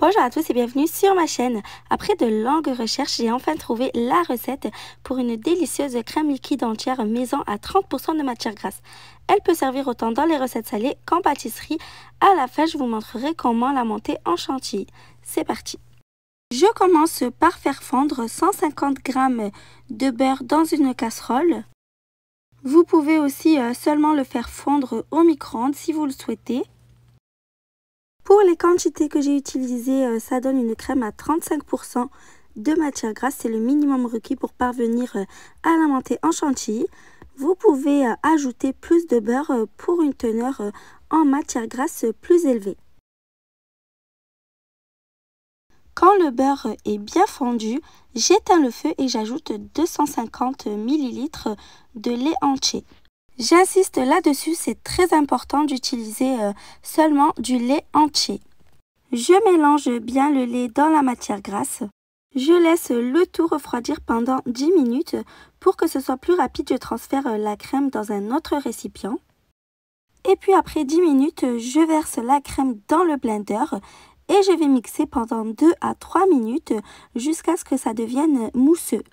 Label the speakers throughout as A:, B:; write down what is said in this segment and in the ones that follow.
A: Bonjour à tous et bienvenue sur ma chaîne. Après de longues recherches, j'ai enfin trouvé la recette pour une délicieuse crème liquide entière maison à 30% de matière grasse. Elle peut servir autant dans les recettes salées qu'en pâtisserie. À la fin, je vous montrerai comment la monter en chantilly. C'est parti. Je commence par faire fondre 150 g de beurre dans une casserole. Vous pouvez aussi seulement le faire fondre au micro-ondes si vous le souhaitez. Pour les quantités que j'ai utilisées, ça donne une crème à 35% de matière grasse. C'est le minimum requis pour parvenir à la monter en chantilly. Vous pouvez ajouter plus de beurre pour une teneur en matière grasse plus élevée. Quand le beurre est bien fondu, j'éteins le feu et j'ajoute 250 ml de lait entier. J'insiste là-dessus, c'est très important d'utiliser seulement du lait entier. Je mélange bien le lait dans la matière grasse. Je laisse le tout refroidir pendant 10 minutes. Pour que ce soit plus rapide, je transfère la crème dans un autre récipient. Et puis après 10 minutes, je verse la crème dans le blender et je vais mixer pendant 2 à 3 minutes jusqu'à ce que ça devienne mousseux.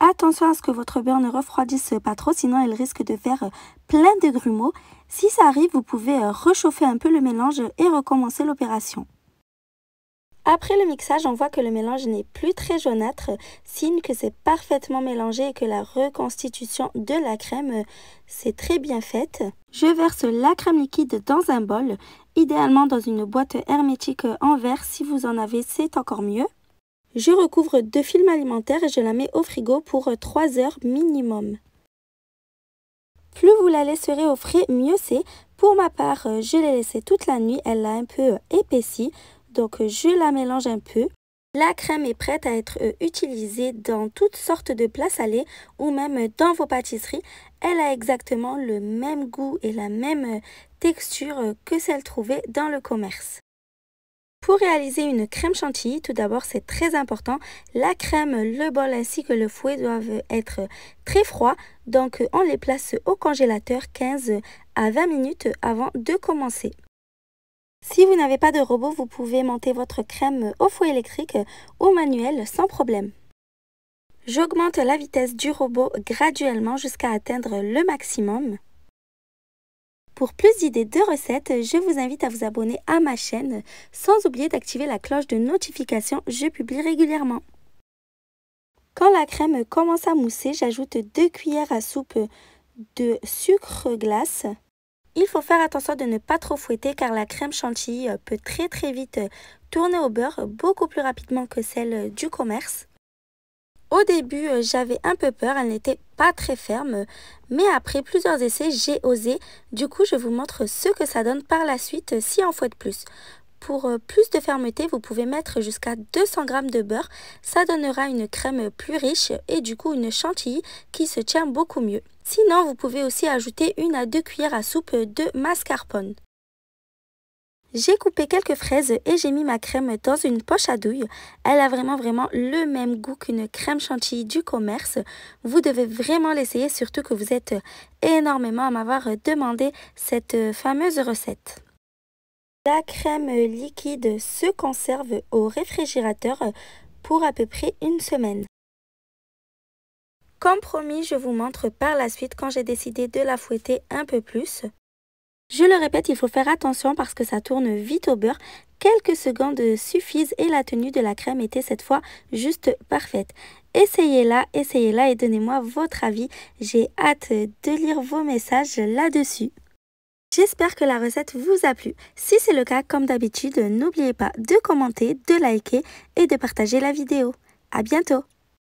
A: Attention à ce que votre beurre ne refroidisse pas trop, sinon il risque de faire plein de grumeaux. Si ça arrive, vous pouvez réchauffer un peu le mélange et recommencer l'opération. Après le mixage, on voit que le mélange n'est plus très jaunâtre, signe que c'est parfaitement mélangé et que la reconstitution de la crème s'est très bien faite. Je verse la crème liquide dans un bol, idéalement dans une boîte hermétique en verre. Si vous en avez, c'est encore mieux. Je recouvre de film alimentaire et je la mets au frigo pour 3 heures minimum. Plus vous la laisserez au frais, mieux c'est. Pour ma part, je l'ai laissée toute la nuit, elle a un peu épaissi, donc je la mélange un peu. La crème est prête à être utilisée dans toutes sortes de plats salés ou même dans vos pâtisseries. Elle a exactement le même goût et la même texture que celle trouvée dans le commerce. Pour réaliser une crème chantilly, tout d'abord c'est très important, la crème, le bol ainsi que le fouet doivent être très froids, donc on les place au congélateur 15 à 20 minutes avant de commencer. Si vous n'avez pas de robot, vous pouvez monter votre crème au fouet électrique ou manuel sans problème. J'augmente la vitesse du robot graduellement jusqu'à atteindre le maximum. Pour plus d'idées de recettes, je vous invite à vous abonner à ma chaîne, sans oublier d'activer la cloche de notification, je publie régulièrement. Quand la crème commence à mousser, j'ajoute 2 cuillères à soupe de sucre glace. Il faut faire attention de ne pas trop fouetter car la crème chantilly peut très vite tourner au beurre, beaucoup plus rapidement que celle du commerce. Au début, j'avais un peu peur, elle n'était pas très ferme, mais après plusieurs essais, j'ai osé. Du coup, je vous montre ce que ça donne par la suite si on fouette plus. Pour plus de fermeté, vous pouvez mettre jusqu'à 200 g de beurre. Ça donnera une crème plus riche et du coup une chantilly qui se tient beaucoup mieux. Sinon, vous pouvez aussi ajouter 1 à 2 cuillères à soupe de mascarpone. J'ai coupé quelques fraises et j'ai mis ma crème dans une poche à douille. Elle a vraiment le même goût qu'une crème chantilly du commerce. Vous devez vraiment l'essayer, surtout que vous êtes énormément à m'avoir demandé cette fameuse recette. La crème liquide se conserve au réfrigérateur pour à peu près 1 semaine. Comme promis, je vous montre par la suite quand j'ai décidé de la fouetter un peu plus. Je le répète, il faut faire attention parce que ça tourne vite au beurre. Quelques secondes suffisent et la tenue de la crème était cette fois juste parfaite. Essayez-la et donnez-moi votre avis. J'ai hâte de lire vos messages là-dessus. J'espère que la recette vous a plu. Si c'est le cas, comme d'habitude, n'oubliez pas de commenter, de liker et de partager la vidéo. À bientôt!